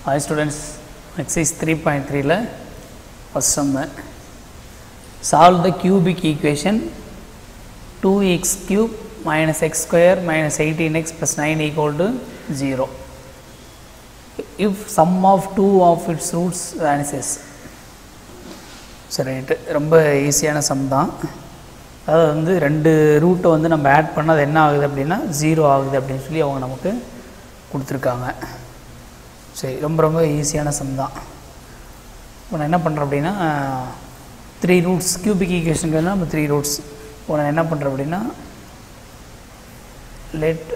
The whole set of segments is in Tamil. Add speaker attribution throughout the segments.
Speaker 1: Hi students, exercise 3.3 la first sum. Solve the cubic equation 2x cube minus x square minus 18x plus 9 equal to 0 if sum of two of its roots vanishes. சரி, ரொம்ப ஈஸியான சம் தான். அதாவது வந்து ரெண்டு ரூட்டை வந்து நம்ம ஆட் பண்ணால் அது என்ன ஆகுது அப்படின்னா 0 ஆகுது அப்படின்னு சொல்லி அவங்க நமக்கு கொடுத்துருக்காங்க. சரி, ரொம்ப ரொம்ப ஈஸியான சம் தான். இப்போ நான் என்ன பண்ணுறேன் அப்படின்னா 3 ரூட்ஸ் கியூபிக் ஈக்குவேஷனுக்கு நம்ம 3 ரூட்ஸ். இப்போ நான் என்ன பண்ணுறேன் அப்படின்னா let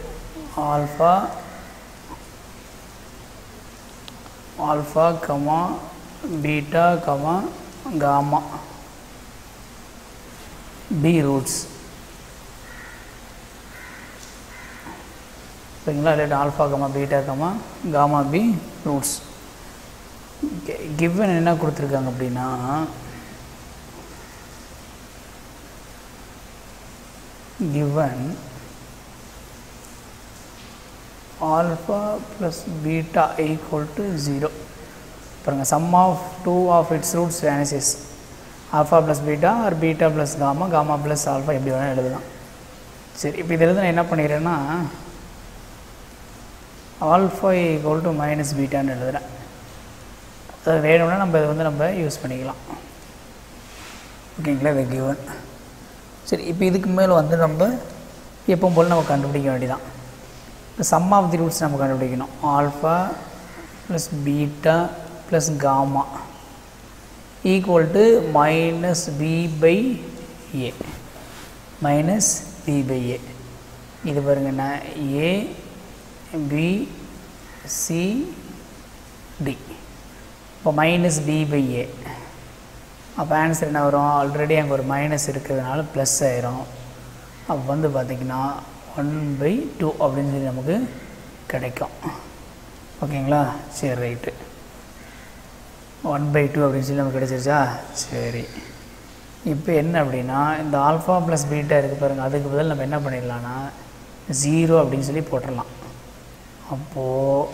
Speaker 1: alpha comma beta comma gamma be roots. சரிங்களா? Let alpha comma beta comma gamma be roots. Given என்ன கொடுத்துருக்காங்க அப்படின்னா given alpha plus beta equal to 0. பாருங்கள், sum of two of its roots vanishes. Alpha plus beta or beta plus gamma gamma plus alpha எப்படி வேணால் எழுதலாம். சரி, இப்போ இதில் நான் என்ன பண்ணிடுறேன்னா ஆல்ஃபா ஈக்குவல் டு மைனஸ் பீட்டான்னு எழுதுகிறேன். அது வேணும்னா நம்ம இதை வந்து நம்ம யூஸ் பண்ணிக்கலாம். ஓகேங்களா? இது கிவன். சரி, இப்போ இதுக்கு மேலே வந்து நம்ம எப்பவும் போல் நம்ம கண்டுபிடிக்க வேண்டியதான். இப்போ சம் ஆஃப் தி ரூட்ஸ் நம்ம கண்டுபிடிக்கணும். Alpha plus beta plus gamma equal to minus b by a. Minus b by a. இது பாருங்கன்னா ஏ பி சி டி. இப்போ மைனஸ் பி பை ஏ. அப்போ ஆன்சர் என்ன வரும்? ஆல்ரெடி அங்கே ஒரு மைனஸ் இருக்கிறதுனால ப்ளஸ் ஆயிரும். அப்போ வந்து பார்த்திங்கன்னா 1/2 அப்படின்னு சொல்லி நமக்கு கிடைக்கும். ஓகேங்களா? சரி, ரைட்டு. 1/2 அப்படின்னு சொல்லி நமக்கு கிடைச்சிருச்சா? சரி, இப்போ என்ன அப்படின்னா இந்த ஆல்ஃபா ப்ளஸ் பீட்டா இருக்குது பாருங்கள், அதுக்கு பதில் நம்ம என்ன பண்ணிடலான்னா 0 அப்படின்னு சொல்லி போட்டுடலாம். அப்போது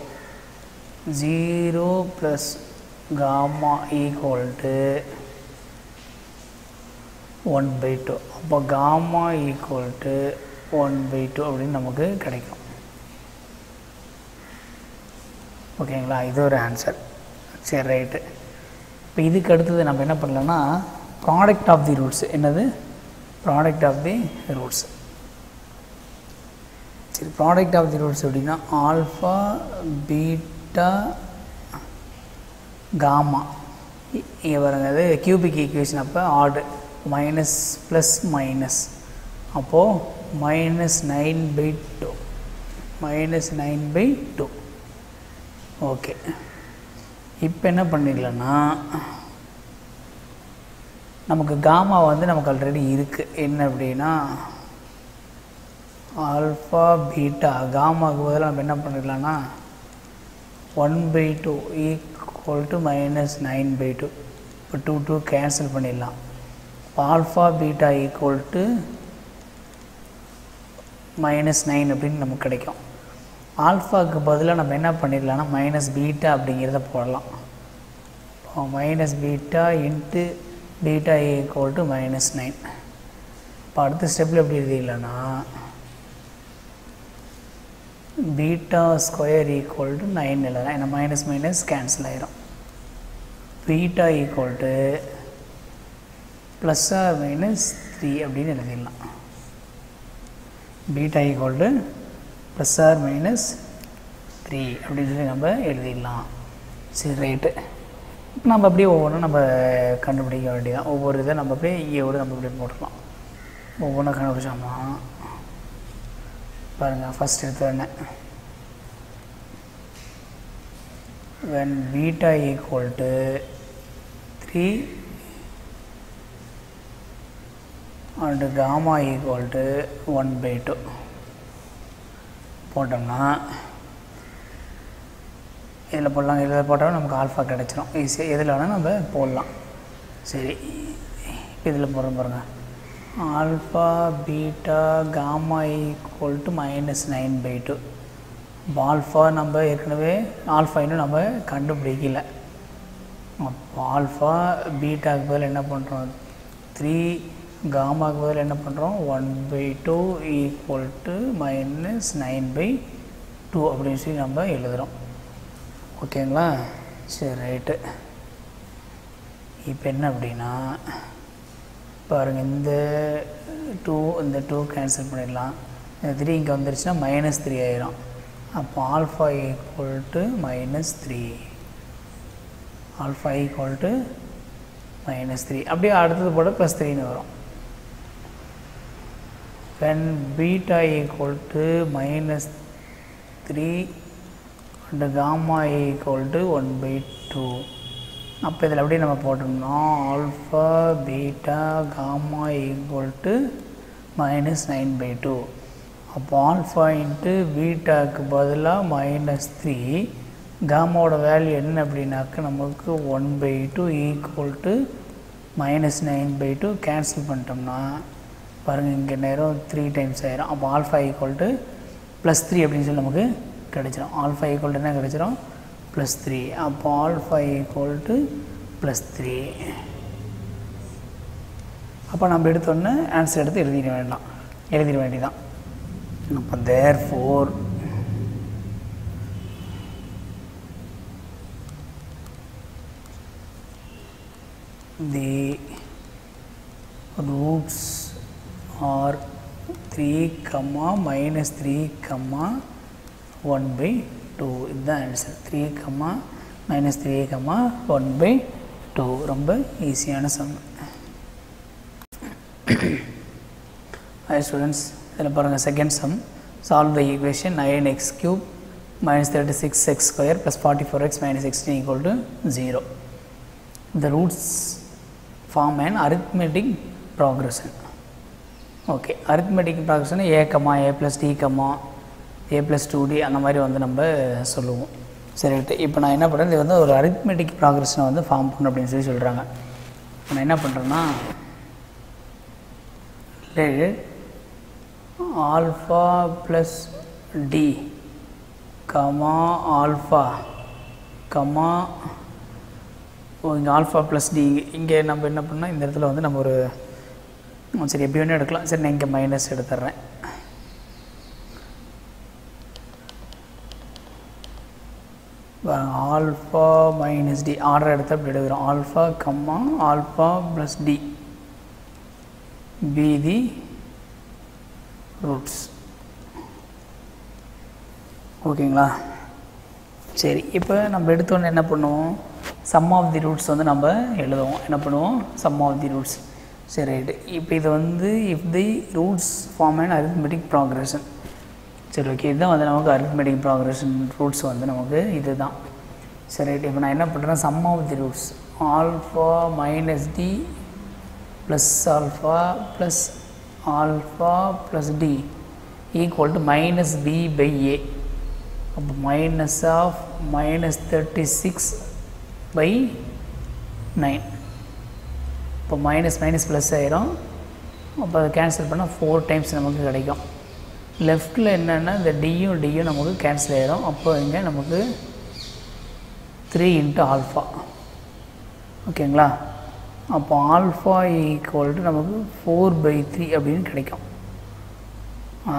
Speaker 1: 0 ப்ளஸ் காமா ஈக்குவல் டு 1/2. அப்போ காமா ஈக்குவல் டு 1/2 அப்படின்னு நமக்கு கிடைக்கும். ஓகேங்களா? இது ஒரு ஆன்சர். சரி, ரைட்டு. இப்போ இதுக்கு அடுத்தது நம்ம என்ன பண்ணலாம்னா ப்ராடக்ட் ஆஃப் தி ரூட்ஸ். என்னது? Product of the roots. சரி, ப்ராடக்ட் ஆஃப் தி ரூட்ஸ் அப்படின்னா ஆல்ஃபா பீட்டா காமா. இங்கே பாருங்க, அது கியூபிக் ஈக்குவேஷன். அப்போ ஆடு மைனஸ் ப்ளஸ் மைனஸ். அப்போது -9/2. -9/2. ஓகே, இப்போ என்ன பண்ணிடலான்னா நமக்கு காமா வந்து நமக்கு ஆல்ரெடி இருக்குது. என்ன அப்படின்னா ஆல்ஃபா பீட்டா காமாவுக்கு பதிலாக நம்ம என்ன பண்ணிடலான்னா 1/2 ஈக்குவல் டு -9/2. இப்போ 2 கேன்சல் பண்ணிடலாம். ஆல்ஃபா பீட்டா ஈக்குவல் டு -9 அப்படின்னு நமக்கு கிடைக்கும். ஆல்ஃபாவுக்கு பதிலாக நம்ம என்ன பண்ணிடலாம்னா மைனஸ் பீட்டா அப்படிங்கிறத போடலாம். இப்போ minus beta into beta equal to -9. இப்போ அடுத்த ஸ்டெப்பில் எப்படி எழுதிக்கலாம்னா பீட்டா ஸ்கொயர் ஈக்குவல் டு 9 எழுதலாம். ஏன்னா மைனஸ் மைனஸ் கேன்சல் ஆகிரும். Beta equal to plus or minus 3 அப்படின்னு எழுதிடலாம். Beta equal to plus or minus 3 அப்படின்னு சொல்லி நம்ம எழுதிடலாம். சரி, ரைட்டு. இப்போ நம்ம அப்படியே ஒவ்வொன்றும் நம்ம கண்டுபிடிக்க வேண்டியதான். ஒவ்வொரு இதை நம்ம அப்படியே இங்கேயோடு நம்ம அப்படியே போட்டுடலாம். ஒவ்வொன்றும் கண்டுபிடிச்சோம்னா பாருங்கள், ஃபஸ்ட் எடுத்தோடனே when beta equal to 3 and gamma equal to 1/2 போட்டோம்னா இதில் போடலாம். இதில் போட்டாலும் நமக்கு ஆல்ஃபா கிடச்சிரும் ஈஸியாக. எதில் வேணால் நம்ம போடலாம். சரி, இப்போ இதில் போடுறோம் பாருங்கள். Alpha beta gamma equal to -9/2. இப்போ ஆல்ஃபா நம்ம ஏற்கனவே ஆல்ஃபா இன்னும் நம்ம கண்டுபிடிக்கல. அப்போ ஆல்ஃபா பீட்டாக்கு பதில் என்ன பண்ணுறோம், 3 காமாக்கு பதில் என்ன பண்ணுறோம், 1/2 ஈக்குவல் டு -9/2 அப்படின்னு சொல்லி நம்ம எழுதுகிறோம். ஓகேங்களா? சரி, ரைட்டு. இப்போ என்ன அப்படின்னா பாருங்கள், இந்த 2 கேன்சல் பண்ணிடலாம். இந்த 3 இங்கே வந்துருச்சுன்னா -3 ஆயிரும். அப்போ alpha equal to -3, alpha equal to -3. அப்படியே அடுத்தது போட +3ன்னு வரும். when beta equal to -3 and gamma equal to 1/2. அப்போ இதில் அப்படியே நம்ம போட்டோம்னா alpha beta gamma equal to -9/2. அப்போ ஆல்ஃபா இன்ட்டு பீட்டாவுக்கு பதிலாக -3, காமாவோட வேல்யூ என்ன அப்படின்னாக்க நமக்கு 1/2 ஈக்குவல் டு -9/2. கேன்சல் பண்ணிட்டோம்னா பாருங்கள், இங்கே நேரம் 3 டைம்ஸ் ஆயிரும். அப்போ ஆல்ஃபா ஈக்குவல் டு +3 அப்படின்னு சொல்லி நமக்கு கிடைச்சிடும். ஆல்ஃபா ஈக்குவல் டு என்ன கிடைச்சிடும், +3. அப்போ ஆல்ஃபா ஈக்குவல் டு +3. அப்போ நம்ம எடுத்தோன்னே ஆன்சர் எடுத்து எழுதிட வேண்டியதான். அப்போ therefore the roots are 3, -3, 1/2. இதுதான் ஆன்சர். 3, -3, 1/2. ரொம்ப ஈஸியான சம். ஹாய் ஸ்டூடெண்ட்ஸ், இதில் பாருங்கள் second sum. Solve the equation 9x³ -36x² + 44x - 16 = 0. The roots form an arithmetic progression. Okay, arithmetic progression a, a + d, a + 2d அந்த மாதிரி வந்து நம்ம சொல்லுவோம். சரி, இப்போ நான் என்ன பண்ணுறேன், இது வந்து ஒரு அரித்மெட்டிக் ப்ராக்ரஷனை வந்து ஃபார்ம் பண்ணணும் அப்படின்னு சொல்லி சொல்கிறாங்க. இப்போ நான் என்ன பண்ணுறேன்னா, ஆல்ஃபா ப்ளஸ் டி ஆல்ஃபா இங்கே ஆல்ஃபா ப்ளஸ் டி, இங்கே நம்ம என்ன பண்ணால் இந்த இடத்துல வந்து நம்ம ஒரு சரி எப்படி வேணும் எடுக்கலாம். சரி, நான் இங்கே மைனஸ் எடுத்துட்றேன். ஆல்ஃபா - டி ஆர்டர் எடுத்து அப்படி எடுக்கிறோம். Alpha plus D be the roots. ஓகேங்களா? சரி, இப்போ நம்ம எடுத்தோன்னே என்ன பண்ணுவோம், சம் ஆஃப் தி ரூட்ஸ் வந்து நம்ம எழுதுவோம். என்ன பண்ணுவோம், சம் ஆஃப் தி ரூட்ஸ். சரி, ரைட்டு. இப்போ இது வந்து if the roots form and arithmetic progression. சரி, ஓகே, இதுதான் வந்து நமக்கு அரித்மெட்டிக் ப்ராக்ரஷன் ரூட்ஸ் வந்து நமக்கு இது தான். சரி, ரைட்டு. இப்போ நான் என்ன பண்ணுறேன், sum of the roots alpha - D plus alpha plus D equal to -b/a. அப்போ -36/9. இப்போ மைனஸ் ப்ளஸ் ஆயிரும். அப்போ அதை கேன்சல் பண்ணால் 4 டைம்ஸ் நமக்கு கிடைக்கும். லெஃப்ட்டில் என்னென்னா இந்த டியும் நமக்கு கேன்சல் ஆயிரும். அப்போ இங்கே நமக்கு 3 × ஆல்ஃபா. ஓகேங்களா? அப்போ ஆல்ஃபா ஈக்குவல் டு நமக்கு 4/3 அப்படின்னு கிடைக்கும்.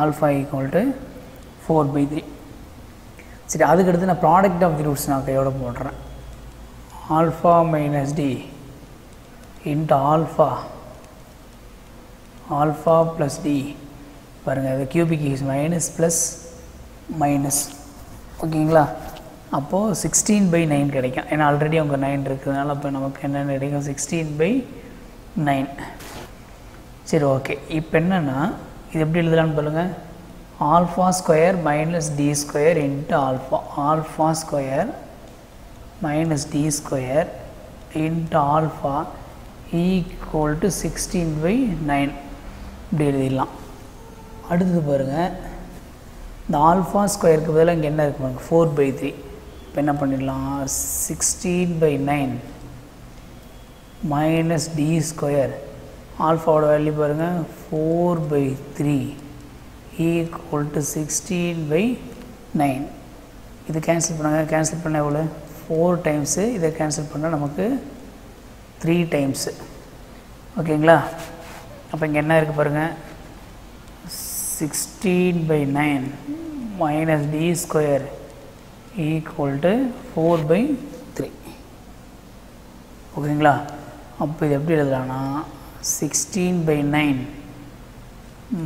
Speaker 1: Alpha equal to 4/3. சரி, அதுக்கடுத்து நான் ப்ராடக்ட் ஆஃப் தி ரூட்ஸ் நான் கையோட போடுறேன். Alpha - D into alpha plus D. பாருங்கள், அது கியூபிக் இஸ் மைனஸ். ஓகேங்களா? அப்போது 16/9 கிடைக்கும். ஏன்னா ஆல்ரெடி அவங்க 9 இருக்கிறதுனால அப்போ நமக்கு என்னென்ன கிடைக்கும், 16/9. சரி, ஓகே. இப்போ என்னென்னா இது எப்படி எழுதலான்னு பாருங்கள். Alpha square - d² into alpha square -d² into alpha equal to 16/9 இப்படி எழுதிடலாம். அடுத்தது பாருங்கள், இந்த ஆல்ஃபா ஸ்கொயருக்கு பதிலாக இங்கே என்ன இருக்கு பாருங்கள், 4/3. இப்போ என்ன பண்ணிடலாம், 16/9 -d². ஆல்ஃபாவோட வேல்யூ பாருங்கள் 4/3 ஈக்குவல் டு 16/9. இது கேன்சல் பண்ணாங்க, கேன்சல் பண்ண எவ்வளோ 4 டைம்ஸு, இதை கேன்சல் பண்ணால் நமக்கு 3 டைம்ஸு. ஓகேங்களா? அப்போ இங்கே என்ன இருக்குது பாருங்கள், 16/9 minus d square equal to 4/3. ஓகேங்களா? அப்போ இது எப்படி எழுதலாம்னா 16/9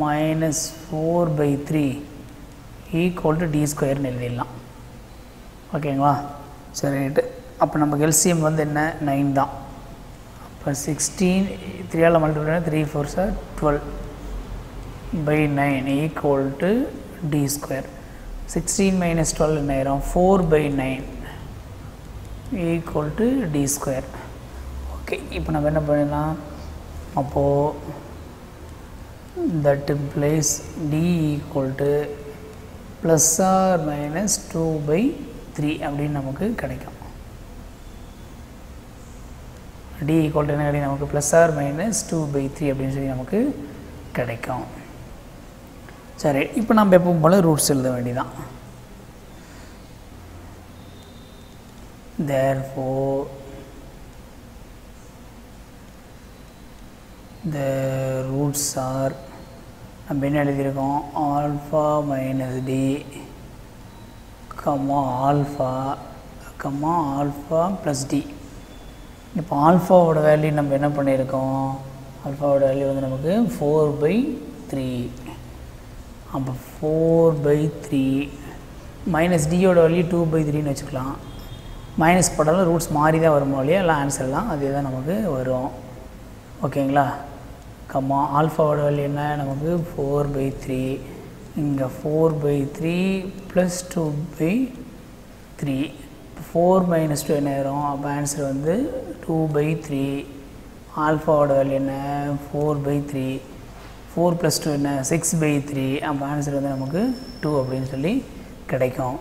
Speaker 1: minus 4/3 equal to d square எழுதிடலாம். ஓகேங்களா? சரி ரைட்டு. அப்போ நமக்கு எல்சிஎம் வந்து என்ன 9 தான். அப்போ 16 3ஆல் மல்டிப்ளை பண்ணால் 3 4s are 12/9 equal to d square. 16 minus 12 என்ன ஆயிரும் 4/9 equal to d square. Okay, இப்போ நம்ம என்ன பண்ணலாம், அப்போது that implies d equal to plus or minus 2/3 அப்படின்னு நமக்கு கிடைக்கும். d equal to என்ன கிடைக்கும் நமக்கு plus or minus 2/3 அப்படின்னு சொல்லி நமக்கு கிடைக்கும். சரி, இப்போ நம்ம எப்பவும் போல ரூட்ஸ் எழுத வேண்டியதான். therefore the roots are, நம்ம என்ன எழுதியிருக்கோம், alpha minus D alpha plus D. இப்போ ஆல்ஃபாவோட வேல்யூ நம்ம என்ன பண்ணியிருக்கோம், ஆல்ஃபாவோட வேல்யூ வந்து நமக்கு 4/3. அப்போ 4/3 மைனஸ் டியோட வேல்யூ 2/3ன்னு வச்சுக்கலாம். மைனஸ் போட்டாலும் ரூட்ஸ் மாறி தான் வருமோ இல்லையா, எல்லாம் ஆன்சர்லாம் அதே தான் நமக்கு வரும். ஓகேங்களா? ஆல்ஃபாவோட வேல்யூ என்ன நமக்கு 4/3. இங்கே 4/3 ப்ளஸ் 2/3. 4 minus 2 என்ன ஆயிரும், அப்போ ஆன்சர் வந்து 2/3. ஆல்ஃபாவோட வேல்யூ என்ன 4/3. 4 + 2 என்ன 6/3. அப்போ ஆன்சர் வந்து நமக்கு 2 அப்படின்னு சொல்லி கிடைக்கும்.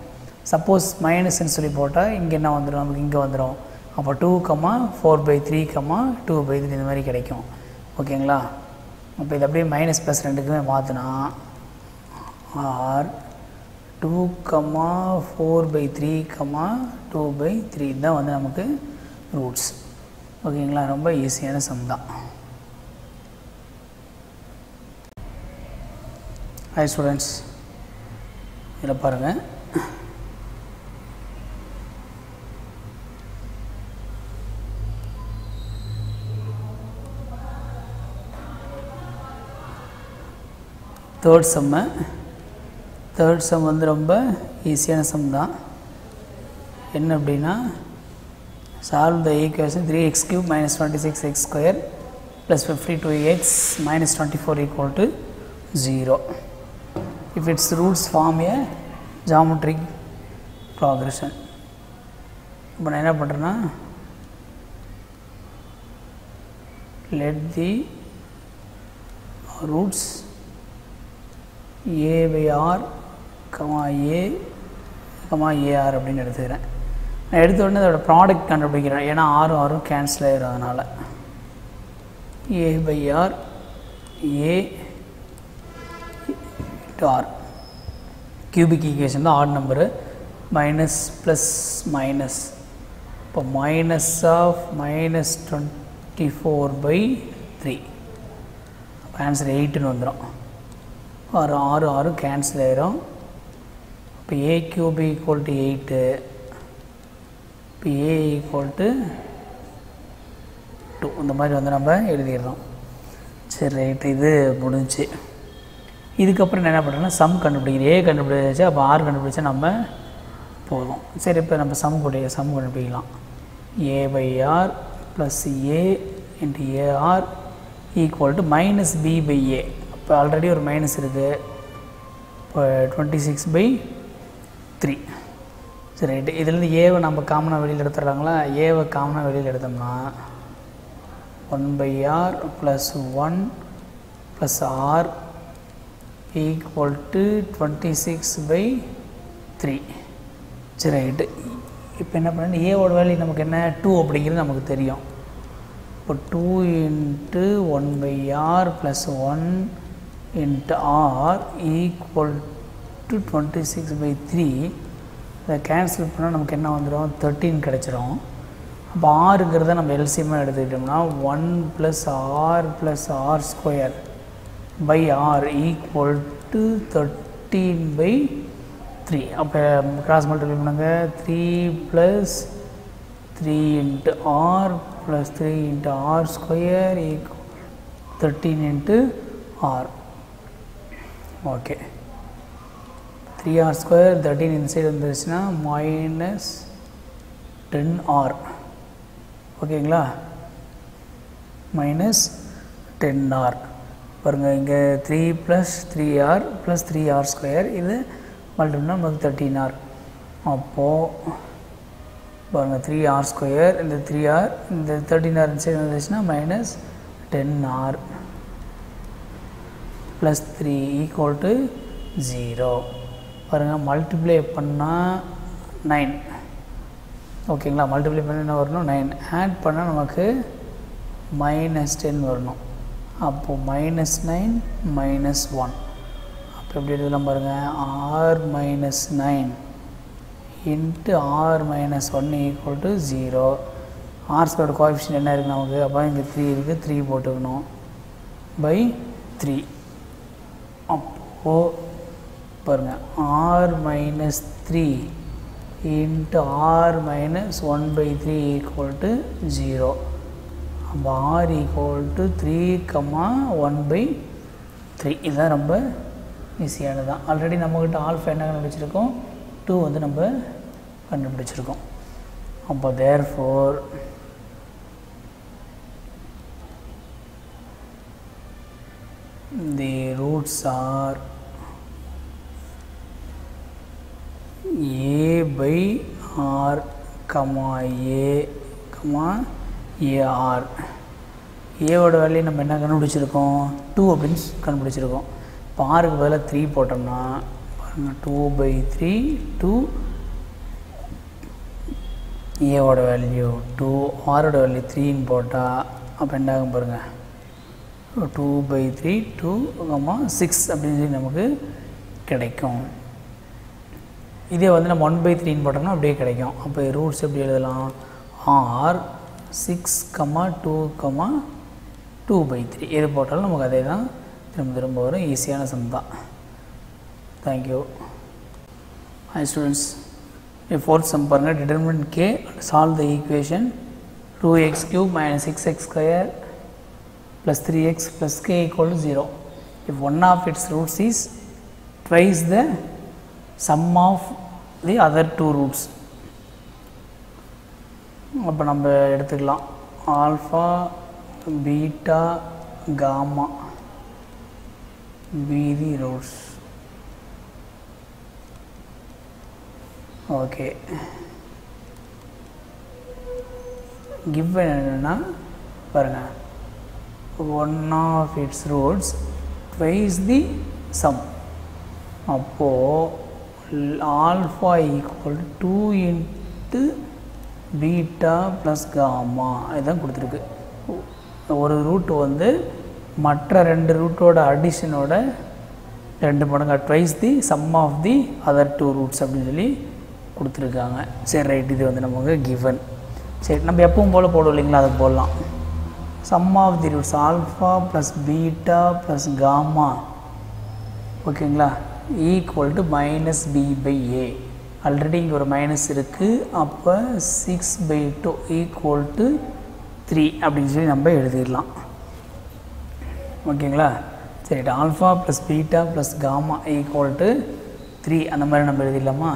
Speaker 1: சப்போஸ் மைனஸ்ன்னு சொல்லி போட்டால் இங்கே என்ன வந்துடும், நமக்கு இங்கே வந்துடும். அப்போ 2, 4/3, 2/3 இந்த மாதிரி கிடைக்கும். ஓகேங்களா? அப்போ இது அப்படியே மைனஸ் ப்ளஸ் ரெண்டுக்குமே மாற்றினா ஆர் 2, 4/3, 2/3 தான் வந்து நமக்கு ரூட்ஸ். ஓகேங்களா? ரொம்ப ஈஸியான சம் தான். ஹாய் ஸ்டூடெண்ட்ஸ், இதில் பாருங்கள், தேர்ட் சம் வந்து ரொம்ப ஈஸியான சம் தான். என்ன அப்படின்னா, solve the equation 3x³ - 26x² + 52x - 24 = 0 if its roots form a geometric progression. இப்போ நான் என்ன பண்ணுறேன்னா, let the roots a/r, a/ar அப்படின்னு எடுத்துக்கிறேன். நான் எடுத்த உடனே அதோட ப்ராடக்ட் கண்டுபிடிக்கிறேன், ஏன்னா ஆறும் கேன்சல் ஆகிடும். அதனால் a/r a/r கியூபிக் ஈக்குவேஷன் தான், odd number, minus plus minus. இப்போ மைனஸ் ஆஃப் -24/3 ஆன்சர் 8ன்னு வந்துடும். 6 கேன்சல் ஆயிரும். இப்போ a³ = 8, இப்போ a = 2 இந்த மாதிரி வந்து நம்ம எழுதிடுறோம். சரி ரைட்டு, இது முடிஞ்சு. இதுக்கப்புறம் என்ன பண்ணுறோன்னா சம் கண்டுபிடிக்கிறேன். a கண்டுபிடிச்சா அப்போ r கண்டுபிடிச்சா நம்ம போதும். சரி, இப்போ நம்ம சம் கண்டுபிடிக்கலாம். a/r + a × ar = -b/a. இப்போ ஆல்ரெடி ஒரு மைனஸ் இருக்குது. இப்போ 26/3. சரி ரைட்டு, இதுலேருந்து ஏவை நம்ம காமனாக வெளியில் எடுத்துடுறாங்களா. ஏவை காமனாக வெளியில் எடுத்தோம்னா 1/r + 1 + r = 26/3. சரி ரைட்டு, இப்போ என்ன பண்ண, ஏவோட வேல்யூ நமக்கு என்ன 2 அப்படிங்கிறது நமக்கு தெரியும். இப்போ 2 × 1/r + 1 × r = 26/3. இதை கேன்சல் பண்ணால் நமக்கு என்ன வந்துடும் 13 கிடச்சிரும். அப்போ ஆறுங்கிறத நம்ம எல்சிஎம்மாக எடுத்துக்கிட்டோம்னா 1 + r + r² by r equal to 13/3. அப்போ கிராஸ் மல்டிப்ளை பண்ணுங்க. 3 + 3 × r + 3 × r² = 13 × r. Okay, 3r² 13 inside வந்துருச்சுன்னா -10r. ஓகேங்களா, -10r. பாருங்கள், இங்கே 3 + 3r + 3r², இது மல்டிப்ளைனா நமக்கு 13r. அப்போது பாருங்கள், 3r², இந்த 3r, இந்த 13r இன்சைடு வந்துச்சுன்னா -10r + 3 = 0. பாருங்கள், மல்டிப்ளை பண்ணால் 9. ஓகேங்களா, மல்டிப்ளை பண்ண என்ன வரணும் 9. ஆட் பண்ணால் நமக்கு -10 வரணும். அப்போது -9 -1. அப்போ எப்படி எழுதலாம் பாருங்கள், r - 9 × r - 1 = 0. r² கோஎஃபிஷியன்ட் என்ன இருக்குது நமக்கு, அப்போ இங்கே 3 இருக்குது, 3 போட்டுக்கணும் by 3. அப்போது பாருங்கள், r - 3 × r - 1/3 = 0. அப்போ r = 3,1/3. இதுதான் ரொம்ப ஈஸியானது தான். ஆல்ரெடி நம்மக்கிட்ட ஆல்ஃபா என்ன கண்டுபிடிச்சிருக்கோம், 2 வந்து நம்ம கண்டுபிடிச்சிருக்கோம். அப்போ தேர்ஃபோர் தி ரூட்ஸ் ஆர் a/r, a/ar. ஏவோட வேல்யூ நம்ம என்ன கண்டுபிடிச்சிருக்கோம், 2 அப்படின்னு கண்டுபிடிச்சிருக்கோம். இப்போ ஆருக்கு பதிலாக 3 போட்டோம்னா பாருங்கள், 2/3 to ஏவோட வேல்யூ 2, ஆரோட வேல்யூ 3ன்னு போட்டால் அப்போ என்ன ஆகும் பாருங்கள், 2/3 to 6 அப்படின்னு சொல்லி நமக்கு கிடைக்கும். இதே வந்து நம்ம 1/3ன்னு போட்டோம்னா அப்படியே கிடைக்கும். அப்போ ரூட்ஸ் எப்படி எழுதலாம், r 6, 2, 2/3 எது போட்டாலும் நமக்கு அதே தான் திரும்ப வரும். ஈஸியான சம் தான். Thank you. Hi students, fourth sum பாருங்கள். டிட்டர்மினன்ட் k and solve the equation 2x³ - 6x² + 3x + k = 0 if one of its roots is twice the sum of the other two roots. அப்போ நம்ம எடுத்துக்கலாம் alpha, beta, gamma be the roots. Okay, given என்னன்னா பாருங்கள், one of its roots twice the sum. அப்போது ஆல்ஃபா = 2 × பீட்டா + காமா இதுதான் கொடுத்துருக்கு. ஒரு ரூட் வந்து மற்ற 2 ரூட்டோட அடிஷனோட 2 மடங்கு twice the sum of the other 2 roots அப்படின்னு சொல்லி கொடுத்துருக்காங்க. சரி ரைட், இது வந்து நமக்கு கிவன். சரி, நம்ம எப்பவும் போல் போடுவோம் இல்லைங்களா, அதை போடலாம். Sum of the roots alpha + beta + gamma, ஓகேங்களா, ஈக்குவல் டு -b/a. ஆல்ரெடி இங்கே ஒரு மைனஸ் இருக்குது. அப்போ 6/2 ஈக்குவல் டு 3 அப்படின்னு சொல்லி நம்ம எழுதிடலாம். ஓகேங்களா, சரி, alpha + beta + gamma equal to 3 அந்த மாதிரி நம்ம எழுதிடலாமா?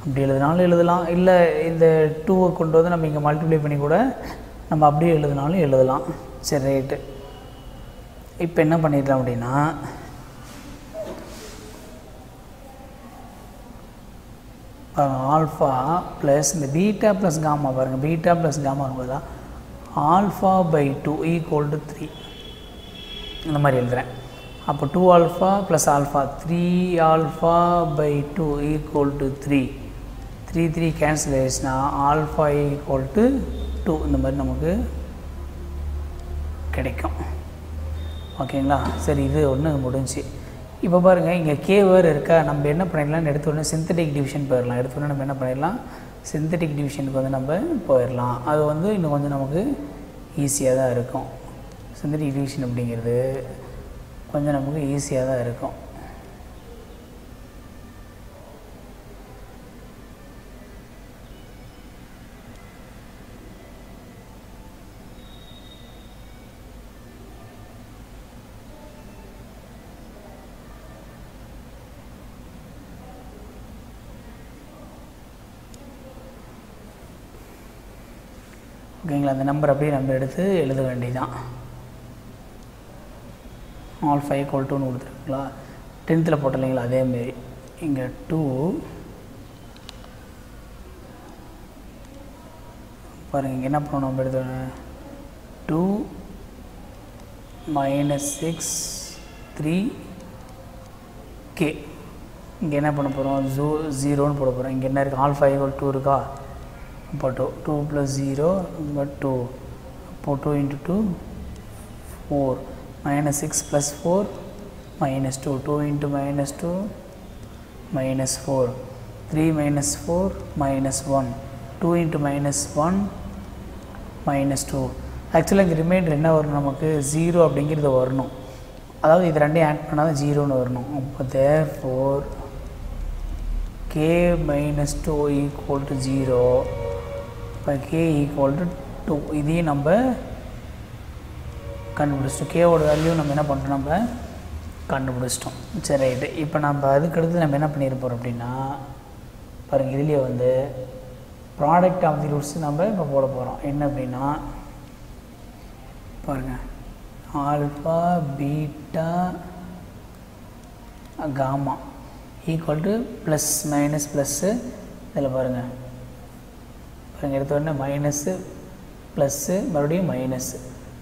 Speaker 1: அப்படி எழுதினாலும் எழுதலாம், இல்லை இந்த 2வை கொண்டு வந்து நம்ம இங்கே மல்டிப்ளை பண்ணி கூட நம்ம அப்படியே எழுதினாலும் எழுதலாம். சரி ரைட்டு, இப்போ என்ன பண்ணிடலாம் அப்படின்னா, ஆல்ஃபா ப்ளஸ் இந்த பீட்டா + காமா பாருங்கள், பீட்டா + காமா இருக்கும்போது α/2 ஈக்குவல் டு 3 இந்த மாதிரி எழுதுகிறேன். அப்போ 2α + ஆல்ஃபா 3α/2 ஈக்குவல் டு 3, 3 கேன்சல் ஆகிடுச்சுன்னா ஆல்ஃபா ஈக்குவல் டு 2 இந்த மாதிரி நமக்கு கிடைக்கும். ஓகேங்களா, சரி, இது ஒன்று முடிஞ்சு. இப்போ பாருங்கள் இங்கே கே வேறு இருக்கா, நம்ம என்ன பண்ணிடலாம், எடுத்தோடனே சிந்தட்டிக் டிவிஷன் போயிடலாம். எடுத்தோடனே நம்ம என்ன பண்ணிடலாம், சிந்தட்டிக் டிவிஷனுக்கு வந்து நம்ம போயிடலாம். அது வந்து இன்னும் கொஞ்சம் நமக்கு ஈஸியாக தான் இருக்கும். சிந்தட்டிக் டிவிஷன் அப்படிங்கிறது கொஞ்சம் நமக்கு ஈஸியாக தான் இருக்கும். ஓகேங்களா, அந்த நம்பர் அப்படியே நம்ம எடுத்து எழுத வேண்டியதான். ஆல்ஃபா ஈக்குவல் டுன்னு கொடுத்துருக்குங்களா, 10th போட்டோம் இல்லைங்களா, அதேமாரி இங்கே 2 பாருங்கள். இங்கே என்ன பண்ணணும், நம்ம எடுத்தோன்னே 2 - 6 3 K. இங்கே என்ன பண்ண போகிறோம், 0ன்னு போட போகிறோம். இங்கே என்ன இருக்குது, ஆல்ஃபா ஈக்குவல் 2 இருக்கா, அப்போ 2 + 0 2, அப்போ 2 × 2 4 -6 + 4 -2 2 × -2 -4 3 - 4 -1 2 × -1 -2. ஆக்சுவலாக இங்கே ரிமைண்டர் என்ன வரணும், நமக்கு 0 அப்படிங்கிறது வரணும். அதாவது இது ரெண்டையும் ஆட் பண்ணால் தான் 0ன்னு வரணும். அப்போ therefore K - 2 = 0. இப்போ K = 2. இதையும் நம்ம கண்டுபிடிச்சிட்டோம். கேவோட வேல்யூ நம்ம என்ன பண்ணுறோம், நம்ம கண்டுபிடிச்சிட்டோம். சரி ரைட்டு. இப்போ நம்ம அதுக்கடுத்து நம்ம என்ன பண்ணிட போகிறோம் அப்படின்னா, பாருங்கள் இதுலேயே வந்து ப்ராடக்ட் ஆஃப் தி ரூட்ஸ் நம்ம இப்போ போட போகிறோம். என்ன அப்படின்னா பாருங்கள், alpha beta gamma equal to plus minus plus. இதில் பாருங்கள் எடுத்த உடனே மைனஸு ப்ளஸ்ஸு மறுபடியும் மைனஸு.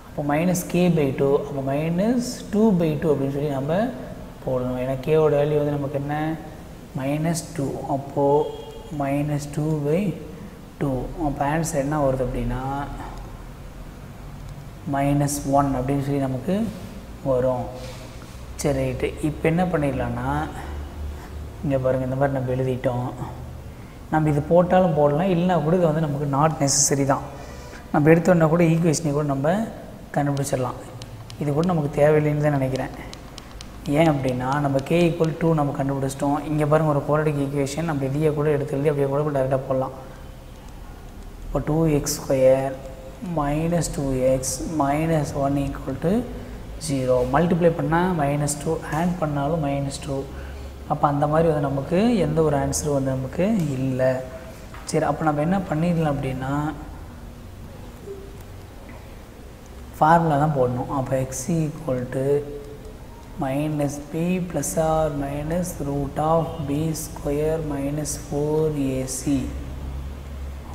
Speaker 1: அப்போ -k/2, அப்போ -2/2 அப்படின்னு சொல்லி நம்ம போடணும். ஏன்னா கேவோட வேல்யூ வந்து நமக்கு என்ன, -2. அப்போது -2/2. அப்போ ஆன்சர் என்ன வருது அப்படின்னா -1 அப்படின்னு சொல்லி நமக்கு வரும். சரி ரைட்டு. இப்போ என்ன பண்ணிடலான்னா, இங்கே பாருங்கள் இந்த மாதிரி நம்ம எழுதிட்டோம். நம்ம இது போட்டாலும் போடலாம், இல்லைனா கூட இது வந்து நமக்கு நாட் நெசசரி தான். நம்ம எடுத்தோன்னா கூட ஈக்குவேஷனை கூட நம்ம கண்டுபிடிச்சிடலாம். இது கூட நமக்கு தேவையில்லைன்னு தான் நினைக்கிறேன். ஏன் அப்படின்னா நம்ம K = 2 நம்ம கண்டுபிடிச்சிட்டோம். இங்கே பாருங்கள் ஒரு குவாட்ரடிக் ஈக்குவேஷன், நம்ம இதையே கூட எடுத்து எழுதி அப்படியே கூட டேரெக்டாக போடலாம். இப்போ 2x² - 2x - 1 = 0. மல்டிப்ளை பண்ணால் -2, ஆட் பண்ணாலும் -2. அப்போ அந்த மாதிரி வந்து நமக்கு எந்த ஒரு ஆன்சரும் வந்து நமக்கு இல்லை. சரி, அப்போ நம்ம என்ன பண்ணிடலாம் அப்படின்னா ஃபார்முலா தான் போடணும். அப்போ x = -b + or -√(b² - 4ac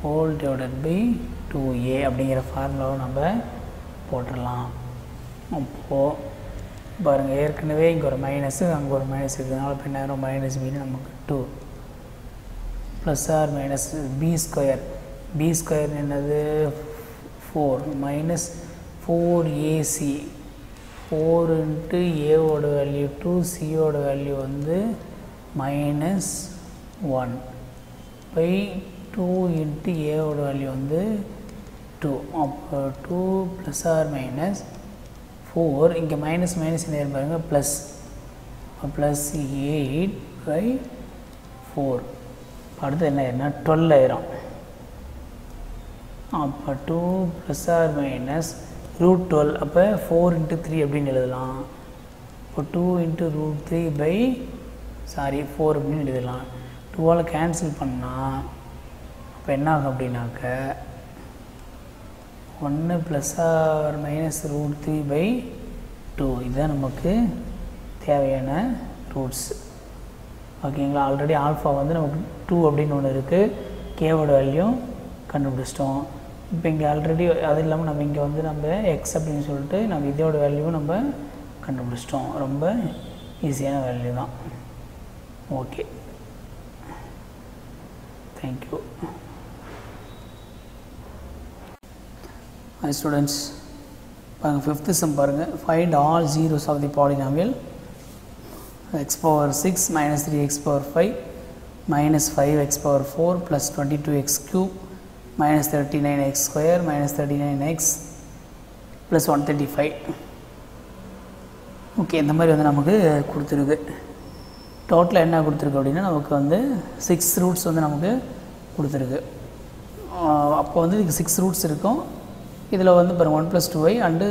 Speaker 1: whole divided by 2a அப்படிங்கிற ஃபார்முலாவை நம்ம போட்டுடலாம். அப்போது பாருங்கள் ஏற்கனவே இங்கே ஒரு மைனஸு அங்கே ஒரு மைனஸ் இருக்கிறதுனால இப்போ என்ன ஆகும், -b நமக்கு 2 + or -b². b² என்னது 4 -4ac 4 × a ஓட வேல்யூ 2, c ஓட வேல்யூ வந்து -1 பை 2 × a ஓட வேல்யூ வந்து 2. அப்போ 2 + or -4. இங்கே மைனஸ் என்ன பாருங்கள் ப்ளஸ், +8/4. அடுத்து என்ன ஆயிருன்னா 12 ஆயிரும். அப்போ 2 + or -√12. அப்போ 4 × 3 அப்படின்னு எழுதலாம். இப்போ 2 × √3/4 அப்படின்னு எழுதலாம். 2ஆல் கேன்சல் பண்ணால் இப்போ என்ன ஆகும் அப்படின்னாக்க 1 + or -√3/2. இதுதான் நமக்கு தேவையான ரூட்ஸ். ஓகேங்களா, ஆல்ரெடி ஆல்ஃபா வந்து நமக்கு 2 அப்படின்னு ஒன்று இருக்குது. கேவோட வேல்யூ கண்டுபிடிச்சிட்டோம். இப்போ இங்கே ஆல்ரெடி அது இல்லாமல் நம்ம இங்கே வந்து நம்ம எக்ஸ் அப்படின்னு சொல்லிட்டு நம்ம இதோட வேல்யூவும் நம்ம கண்டுபிடிச்சிட்டோம். ரொம்ப ஈஸியான வேல்யூ தான். Okay, thank you. Hi students, பாருங்கள் 5th sum பாருங்கள். Find all zeros of the polynomial x power 6 minus 3x power 5 minus 5x power 4 plus 22x cube minus 39x square minus 39x plus 135. Okay, இந்த மாதிரி வந்து நமக்கு கொடுத்துருக்கு. டோட்டலாக என்ன கொடுத்துருக்கு அப்படின்னா நமக்கு வந்து 6 ரூட்ஸ் வந்து நமக்கு கொடுத்துருக்கு. அப்போ வந்து இதுக்கு 6 ரூட்ஸ் இருக்கும். இதில் வந்து பாருங்கள் 1 + 2y and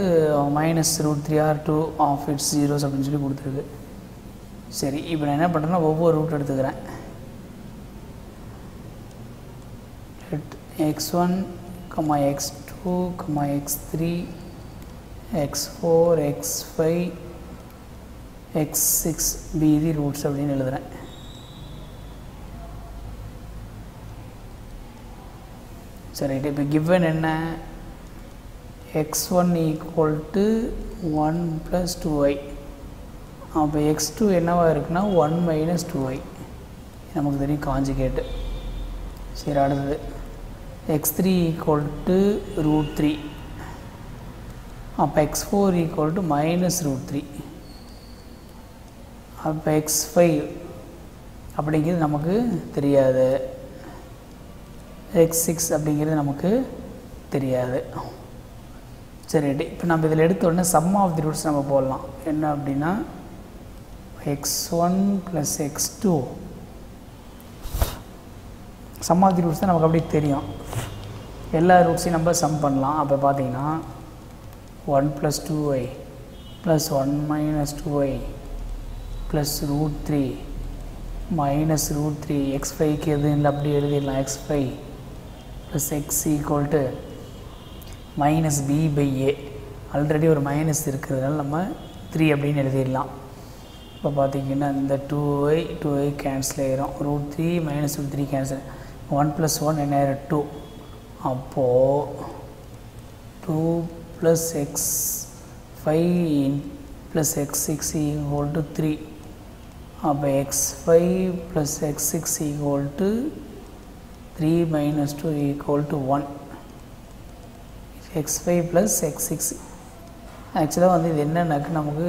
Speaker 1: -√3 or 2 of its zeros அப்படின்னு சொல்லி கொடுத்துருக்கு. சரி, இப்போ நான் என்ன பண்ணுறேன்னா ஒவ்வொரு ரூட் எடுத்துக்கிறேன். x1, x2, x3, x4, x5, x6 மீதி ரூட்ஸ் அப்படின்னு எழுதுகிறேன். சரி, இப்போ given என்ன, x1 equal to 1 + 2y. அப்போ x2 என்னவாக இருக்குன்னா 1 - 2y. நமக்கு தெரியும் காஞ்சுகேட்டு. சரி, அடுத்தது x3 equal to √3. அப்போ x4 equal to -√3. அப்போ x5 அப்படிங்கிறது நமக்கு தெரியாது, x6 அப்படிங்கிறது நமக்கு தெரியாது. சரி, இப்போ நம்ம இதில் எடுத்த உடனே சம் ஆஃப் தி ரூட்ஸ் நம்ம போடலாம். என்ன அப்படின்னா x1 + x2 some of the roots தான் நமக்கு அப்படி தெரியும். எல்லா ரூட்ஸையும் நம்ம சம் பண்ணலாம். அப்போ பார்த்தீங்கன்னா 1 + 2y + 1 - 2y + √3 -√3 x5க்கு எது இல்லை அப்படி எழுதிடலாம். x5 + x equal to -b/a. Already ஒரு மைனஸ் இருக்கிறதுனால நம்ம 3 அப்படின்னு எழுதிடலாம். இப்போ பார்த்தீங்கன்னா இந்த 2y கேன்சல் ஆகிரும். √3 -√3 கேன்சல். 1 + 1 என்ன ஆயிரும் 2. அப்போது 2 + x5 + x6 equal to 3. அப்போ x5 + x6 equal to 3 - 2 equal to 1. x5 + x6 ஆக்சுவலாக வந்து இது என்னன்னாக்க நமக்கு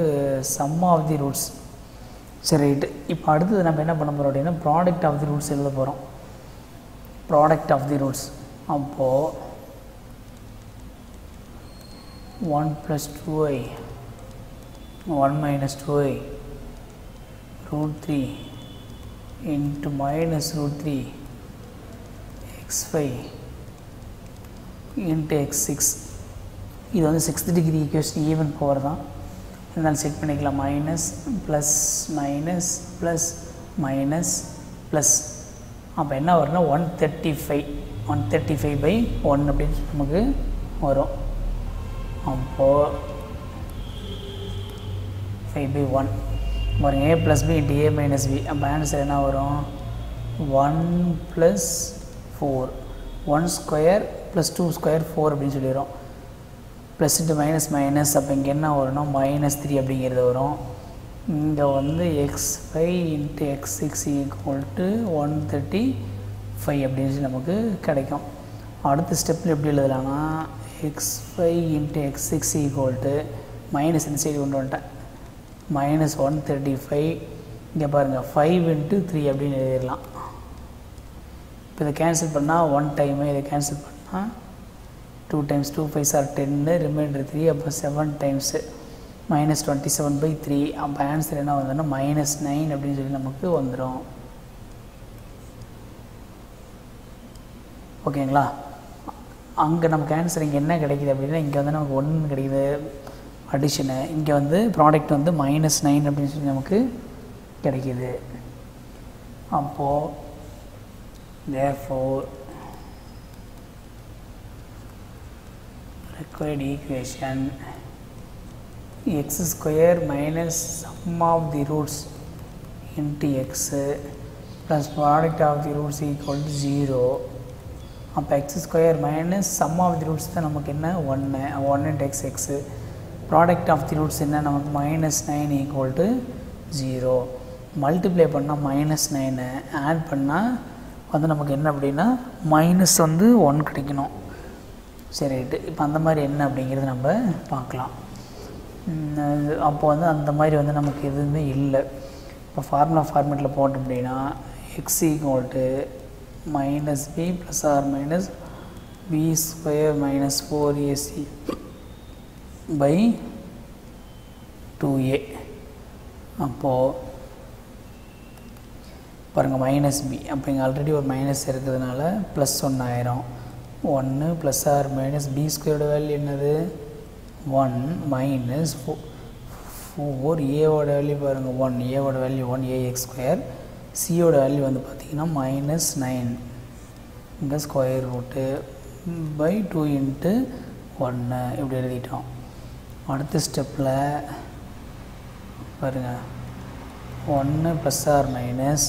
Speaker 1: சம் ஆஃப் தி ரூட்ஸ். சரி, ரைட்டு. இப்போ அடுத்தது நம்ம என்ன பண்ண போகிறோம் அப்படின்னா ப்ராடக்ட் ஆஃப் தி ரூட்ஸ் எழுத போகிறோம். Product of the roots. அப்போது 1 + 2y 1 - 2y √3 into -√3 x5 into x6. இது வந்து 6th degree equation even power தான். இருந்தாலும் செட் பண்ணிக்கலாம். Minus plus minus plus minus plus. அப்போ என்ன வரும்னா 135/1 அப்படின்னு நமக்கு வரும். அப்போது 5/1 பாருங்க. a + b into a - b. அப்போ ஆன்சர் என்ன வரும் 1 + 4 1² + 2² 4 அப்படின்னு சொல்லிடுறோம். Plus into minus minus. அப்போ இங்கே என்ன வரும்னா -3 அப்படிங்கிறது வரும். இங்கே வந்து x5 into x6 equal to 135 அப்படின்னு சொல்லி நமக்கு கிடைக்கும். அடுத்த ஸ்டெப்பில் எப்படி எழுதலாம்னா x5 into x6 equal to minus இந்த சைடு கொண்டு வந்துட்டேன் -135. இங்கே பாருங்கள் 5 into 3 அப்படின்னு எழுதிடலாம். இப்போ இதை கேன்சல் பண்ணால் 1 டைமு, இதை கேன்சல் பண்ணால் 2 times 2 5s are 10, ரிமைண்டர் 3. அப்போ 7 times -27/3. அப்போ ஆன்சர் என்ன வந்ததுன்னா -9 அப்படின்னு சொல்லி நமக்கு வந்துடும். ஓகேங்களா? அங்கே நமக்கு ஆன்சர் இங்கே என்ன கிடைக்கிது அப்படின்னா இங்கே வந்து நமக்கு 1 கிடைக்கிது அடிஷனு. இங்கே வந்து ப்ராடக்ட் வந்து -9 அப்படின்னு சொல்லி நமக்கு கிடைக்கிது. அப்போது therefore required equation x² minus sum of the roots into x plus product of the roots equal to 0. அப்போ x² minus sum of the roots தான் நமக்கு என்ன 1 into x product of the roots என்ன நமக்கு -9 equal to 0. மல்டிப்ளை பண்ணால் -9 ஆட் பண்ணால் வந்து நமக்கு என்ன அப்படின்னா -1 கிடைக்கணும். சரி, ரைட்டு. இப்போ அந்த மாதிரி என்ன அப்படிங்கிறது நம்ம பார்க்கலாம். அப்போ வந்து அந்த மாதிரி வந்து நமக்கு எதுவுமே இல்லை. இப்போ ஃபார்மெட்டில் போட்டோம் அப்படின்னா x equal to minus b plus or minus b square minus 4ac by 2a. அப்போது பாருங்கள் மைனஸ் பி, அப்போ இங்கே ஆல்ரெடி ஒரு மைனஸ் இருக்கிறதுனால ப்ளஸ் 1 ஆயிரும். 1 ப்ளஸ் ஆர் மைனஸ் பி ஸ்கொயரோட வேல்யூ என்னது 1 மைனஸ் 4 ஏவோட வேல்யூ பாருங்கள் 1, ஏவோட வேல்யூ 1 ஏஎக்ஸ் ஸ்கொயர், சியோட வேல்யூ வந்து பார்த்திங்கன்னா மைனஸ் 9 இங்கே ஸ்கொயர் ரூட்டு பை 2 இன்ட்டு 1 இப்படி எழுதிட்டோம். அடுத்த ஸ்டெப்பில் பாருங்கள் 1 ப்ளஸ் ஆர் மைனஸ்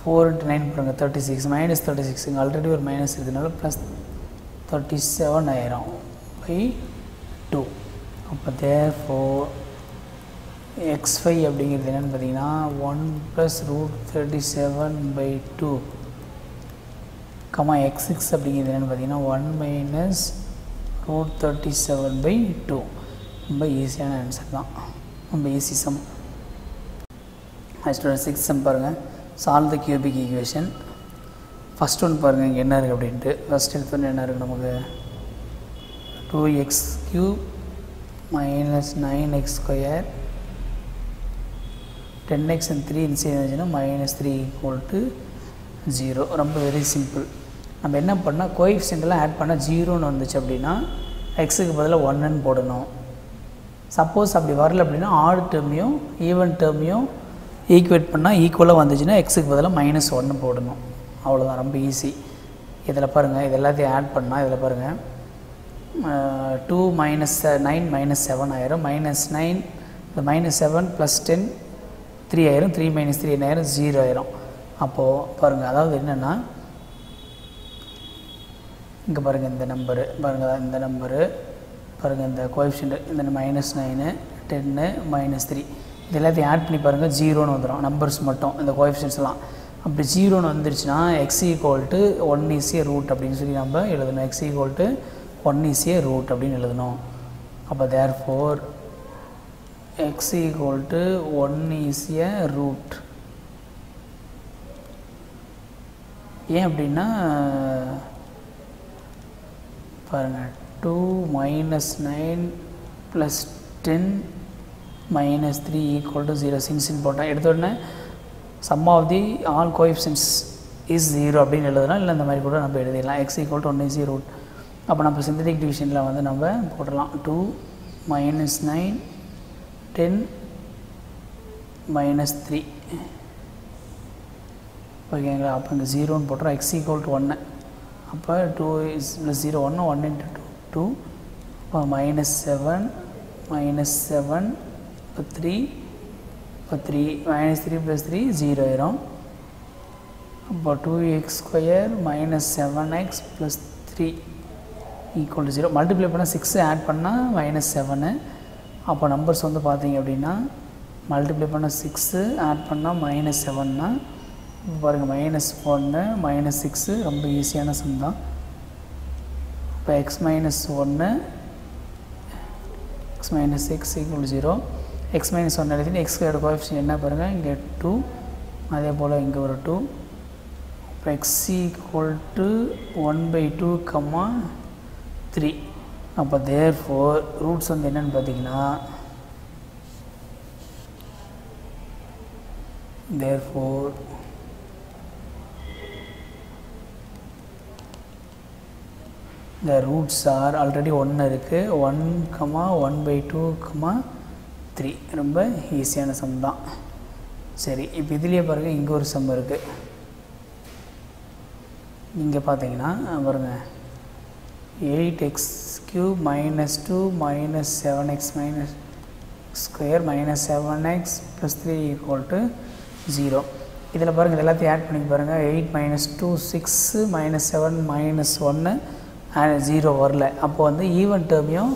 Speaker 1: 4 இன்ட்டு 9 பாருங்கள் 36 மைனஸ் 36 இங்கே ஆல்ரெடி ஒரு மைனஸ் இருக்கிறதுனால ப்ளஸ் 37 ஆயிரும் பை 2. அப்போ தேர்ஃபோர் x5 அப்படிங்கிறது என்னென்னு பார்த்தீங்கன்னா 1 plus root 37 by 2 comma x6 அப்படிங்கிறது என்னென்னு பார்த்தீங்கன்னா 1 மைனஸ் ரூட் 37 பை 2. ரொம்ப ஈஸியான ஆன்சர் தான், ரொம்ப ஈஸி சம். ஸ்டூடெண்ட் 6 சம் பாருங்கள். Solve the cubic equation. First one பாருங்கள் இங்கே என்ன இருக்குது அப்படின்ட்டு. ஃபஸ்ட் எடுத்தோன்னு என்ன இருக்குது நமக்கு 2x cube minus 9x square 10x and 3 inside இருந்துச்சுன்னா மைனஸ் 3 ஈக்குவல் டு 0. ரொம்ப வெரி சிம்பிள். நம்ம என்ன பண்ணால் கோஎஃபிஷியன்ட்லாம் ஆட் பண்ணால் 0ன்னு வந்துச்சு அப்படின்னா எக்ஸுக்கு பதிலாக 1ன்னு போடணும். சப்போஸ் அப்படி வரல அப்படின்னா ஆட் டேர்மையும் ஈவன் டேர்மையும் ஈக்குவேட் பண்ணால் ஈக்குவலாக வந்துச்சுன்னா எக்ஸுக்கு பதிலாக மைனஸ் 1 போடணும். அவ்வளோதான், ரொம்ப ஈஸி. இதில் பாருங்கள், இது எல்லாத்தையும் ஆட் பண்ணால் இதில் பாருங்கள் 2 மைனஸ் 9 மைனஸ் 7 ஆயிரும். மைனஸ் 9 இது மைனஸ் 7 ப்ளஸ் 10 3 ஆயிரும். 3 மைனஸ் 3 என்ன ஆயிரும் 0 ஆயிரும். அப்போது பாருங்கள், அதாவது என்னென்னா இங்கே பாருங்கள் இந்த நம்பரு பாருங்கள், இந்த நம்பரு பாருங்கள், இந்த கோஎஃபிஷியன்ட் இந்த மைனஸ் 9 10 மைனஸ் 3 இது எல்லாத்தையும் ஆட் பண்ணி பாருங்கள் 0ன்னு வந்துடும். நம்பர்ஸ் மட்டும் இந்த கோஎஃபிஷியன்ட்ஸ்லாம் அப்படி 0ன்னு வந்துருச்சுன்னா x equal to 1 is a root அப்படின்னு சொல்லி நம்ம எழுதணும். X equal to 1 is a root அப்படின்னு எழுதணும். அப்போ therefore x equal to 1 is a root. ஏன் அப்படின்னா பாருங்கள் 2 minus 9 plus 10 minus 3 equal to 0 சின்சின் போட்டால் எடுத்த உடனே sum of the all coefficients is 0 அப்படின்னு எழுதலாம். இல்லை இந்த மாதிரி கூட நம்ம எழுதிடலாம். X equal to 1 is a root. அப்போ நம்ம சிந்தட்டிக் டிவிஷனில் வந்து நம்ம போடலாம் 2 மைனஸ் 9 10 மைனஸ் 3 ஓகேங்களா. அப்போ இங்கே 0ன்னு போட்டுறோம். எக்ஸ் ஈக்குவல் டு 1 அப்போ 2 இஸ் ப்ளஸ் 0 1 இன்ட்டு 2 அப்போ மைனஸ் 7 இப்போ 3 மைனஸ் 3 ப்ளஸ் 3 0 ஆயிரும். அப்போ 2x square minus 7x plus 3 equal to 0. Multiply பண்ணால் 6 ஆட் பண்ணால் மைனஸ் 7. அப்போ நம்பர்ஸ் வந்து பார்த்தீங்க அப்படின்னா மல்டிப்ளை பண்ணால் 6 ஆட் பண்ணால் மைனஸ் 7னா இப்போ பாருங்கள் மைனஸ் 1 மைனஸ் 6 ரொம்ப ஈஸியான சம் தான். இப்போ X minus 1 X minus 6 equal to 0. X minus 1 எழுதிட்டு எக்ஸ் ஸ்கொயர் கோஎஃபிஷியன்ட் என்ன பாருங்கள் இங்கே 2 அதே போல் இங்கே ஒரு 2. இப்போ எக்ஸ் ஈக்குவல் டு 1/2 கம்மா 3. அப்போ தேர்ஃபோர் ரூட்ஸ் வந்து என்னென்னு பார்த்தீங்கன்னா therefore the roots are already 1 இருக்குது 1, 1/2, 3. ரொம்ப ஈஸியான சம் தான். சரி, இப்போ இதுலேயே பாருங்கள் இங்கே ஒரு சம் இருக்குது. இங்கே பார்த்தீங்கன்னா பாருங்கள் 8x cube minus 2 minus 7x minus square minus 7x plus 3 equal to 0. இதில் பாருங்கள் இது எல்லாத்தையும் ஆட் பண்ணி பாருங்கள் 8 மைனஸ் 2 6 மைனஸ் 7 மைனஸ் 1 0 வரல. அப்போ வந்து ஈவன் டேர்மையும்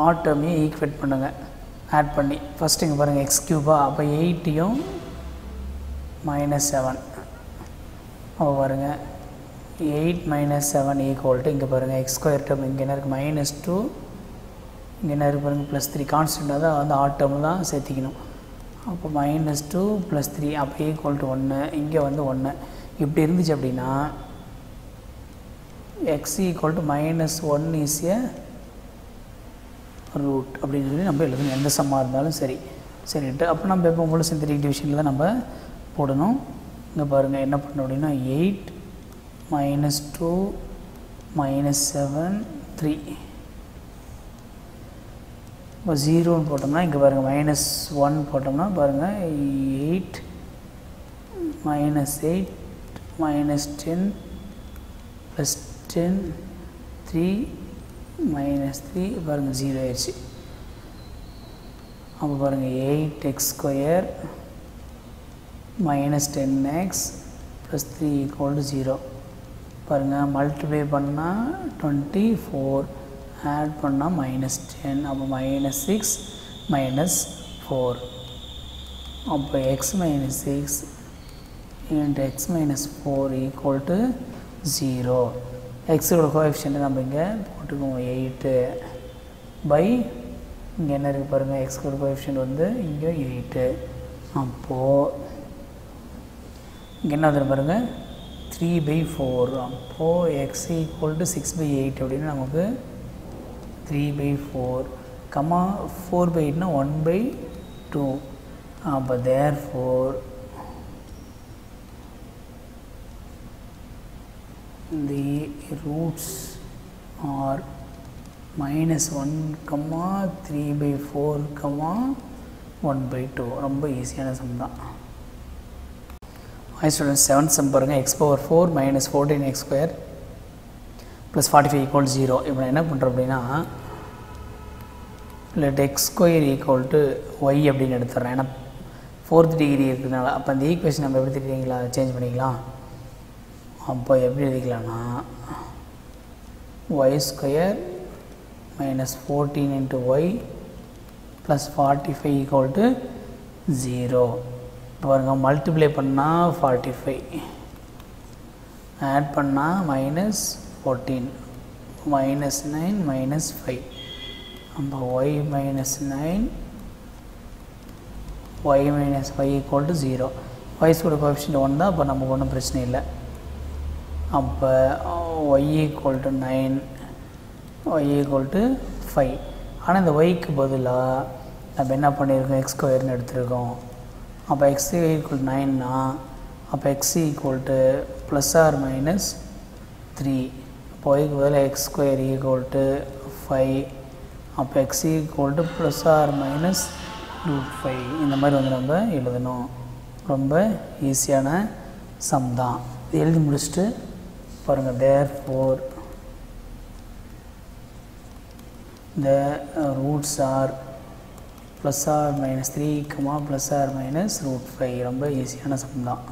Speaker 1: ஆட் டேர்மையும் ஈக்குவேட் பண்ணுங்கள் ஆட் பண்ணி. ஃபஸ்ட்டு இங்கே பாருங்கள் எக்ஸ் க்யூபா அப்போ 8யும் மைனஸ் 7 அப்போ பாருங்கள் 8 மைனஸ் 7 ஈக்குவல் டு இங்கே பாருங்கள் எக்ஸ் ஸ்கொயர் டேர்ம் இங்கே என்ன இருக்குது மைனஸ் 2 இங்கே என்ன இருக்குது பாருங்கள் ப்ளஸ் 3 கான்ஸ்டண்ட்டாக தான் வந்து ஆட் டேர்ம் தான் சேர்த்திக்கணும். அப்போ -2 + 3 அப்போ ஈக்குவல் டு 1. இங்கே வந்து 1 இப்படி இருந்துச்சு அப்படின்னா x equal to -1 is a root அப்படின்னு சொல்லி நம்ம எழுதணும், எந்த சம்மாக இருந்தாலும் சரி. சரிட்டு அப்போ நம்ம எப்போ போல சிந்தடிக் டிவிஷனில் தான் நம்ம போடணும். இங்கே பாருங்கள் என்ன பண்ணணும் அப்படின்னா 8 -2 -7 3 இப்போ 0ன்னு போட்டோம்னா இங்கே பாருங்கள் -1 போட்டோம்னா பாருங்கள் 8 -8 -10 + 10 3 -3 பாருங்கள் 0 ஆயிடுச்சு. அப்போ பாருங்கள் 8x² -10x + 3 = 0. பாருங்கள் மல்டிப்ளை பண்ணால் 24, ஆட் பண்ணால் -10, அப்போ -6 -4. அப்போ x - 6 × x - 4 = 0. எக்ஸோட கோஎஃபிஷியன்ட் நம்ம இங்கே போட்டுக்குவோம் 8 பை இங்கே என்ன இருக்குது பாருங்கள் எக்ஸோட கோஎஃபிஷியன்ட் வந்து இங்கே 8. அப்போது இங்கே என்ன வந்துடும் பாருங்கள் 3/4. அப்போது x = 6/8 அப்படின்னு நமக்கு 3/4, 4/8னா 1/2. அப்போ therefore the roots are -1, 3/4, 1/2. ரொம்ப ஈஸியான சம் தான். ஹை ஸ்டூடெண்ட்ஸ் 7th சம் பாருங்கள் x⁴ - 14x² + 45 = 0. இப்போ நான் என்ன பண்ணுறேன் அப்படின்னா let x² = y அப்படின்னு எடுத்துடுறேன். ஏன்னா 4th டிகிரி இருக்கிறதுனால. அப்போ அந்த ஈக்குவேஷன் நம்ம எப்படி தெரியுங்களா சேஞ்ச் பண்ணிக்கலாம். அப்போ எப்படி எழுதிக்கலாம்னா y² - 14 × y + 45 = 0. இப்போ பாருங்கள் மல்டிப்ளை பண்ணால் 45, ஆட் பண்ணால் -14, -9 -5. அப்போ y - 9 y - 5 = 0. y-ஸ்கோட கோஎஃபிஷியன்ட் 1 தான். அப்போ நமக்கு ஒன்றும் பிரச்சனை இல்லை. அப்போ y = 9, y = 5. ஆனால் இந்த yக்கு பதிலாக நம்ம என்ன பண்ணியிருக்கோம் x² எடுத்துருக்கோம். அப்போ x = 9னா அப்போ x = ± 3. அப்போ yக்கு பதிலாக x² = 5. அப்போ x = ± √5. இந்த மாதிரி வந்து நம்ம எழுதணும். ரொம்ப ஈஸியான சம் தான். இது எழுதி முடிச்சுட்டு பாருங்கள் therefore the roots are ±3, ± √5. ரொம்ப ஈஸியான சம் தான்.